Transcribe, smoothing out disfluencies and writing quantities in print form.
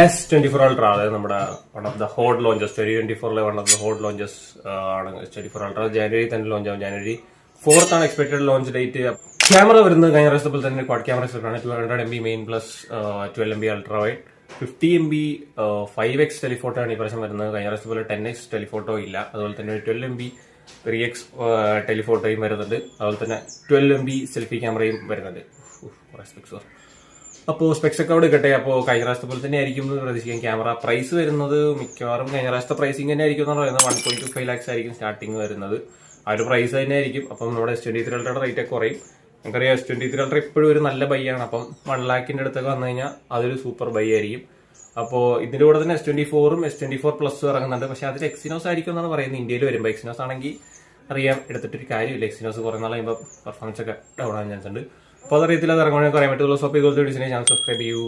S24 Ultra, നമ്മുടെ one of the hot launches, 2024 one of the hot launches ആണ് S24 Ultra. ജനുവരി തന്നെ launch ആവും. ജനുവരി 4th ആണ് expected launch date. Camera വരുന്നത് കഴിഞ്ഞ പ്രാവശ്യത്തെ പോലെ തന്നെ ക്വാഡ് ക്യാമറ സെറ്റാണ്. 200 MB main plus 12 MB ultra wide, 50 MB 5x telephoto ആണ് ഈ പ്രാവശ്യം വരുന്നത്. കഴിഞ്ഞ പ്രാവശ്യത്തെ പോലെ 10x ടെലിഫോട്ടോ ഇല്ല. അതുപോലെ തന്നെ 12 MB 3x ടെലിഫോട്ടോയും വരുന്നുണ്ട്. അതുപോലെ തന്നെ 12 MB സെൽഫി ക്യാമറയും വരുന്നുണ്ട്. അപ്പോൾ സ്പെക്സ് ഒക്കെ അവിടെ കിട്ടെ. അപ്പോൾ കഴിഞ്ഞ പ്രാവശ്യത്തെ പോലെ തന്നെ ആയിരിക്കും പ്രതീക്ഷിക്കാം. ക്യാമറ പ്രൈസ് വരുന്നത് മിക്കവാറും കഴിഞ്ഞ പ്രാവശ്യത്തെ പ്രൈസിങ് തന്നെ ആയിരിക്കും എന്ന് പറയുന്നത്. 1.25 lakhs ആയിരിക്കും സ്റ്റാർട്ടിങ് വരുന്നത്. ആ ഒരു പ്രൈസ് തന്നെ ആയിരിക്കും. അപ്പം നമ്മുടെ S23 Ultra റേറ്റ് ഒക്കെ കുറയും. നമുക്കറിയാം S23 Ultra ഇപ്പോഴും ഒരു നല്ല ബൈ ആണ്. അപ്പം 1 lakhന്റെ അടുത്തൊക്കെ വന്നു കഴിഞ്ഞാൽ അതൊരു സൂപ്പർ ബൈ ആയിരിക്കും. അപ്പോൾ ഇതിന്റെ കൂടെ തന്നെ S24ഉം S24 Plus ഇറങ്ങുന്നുണ്ട്. പക്ഷെ അതിൽ എക്സിനോസ് ആയിരിക്കും എന്നാണ് പറയുന്നത്. ഇന്ത്യയിൽ വരുമ്പോൾ എക്സിനോസ് ആണെങ്കിൽ അറിയാം എടുത്തിട്ടൊരു കാര്യമില്ല. എക്സിനോസ് കുറേ നാൾ കഴിയുമ്പോൾ പെർഫോമൻസ് ഒക്കെ ഡൗൺ ആകാൻ ചാൻസ് ഉണ്ട്. അപ്പോൾ അതറിയത്തില്ല, അത് ഇറങ്ങുവാണെങ്കിൽ പറയാൻ പറ്റുള്ളൂ. സോ ഇപ്പോൾ ഇതുപോലത്തെ വീഡിയോസിനെ ചാനൽ സബ്സ്ക്രൈബ് ചെയ്യൂ.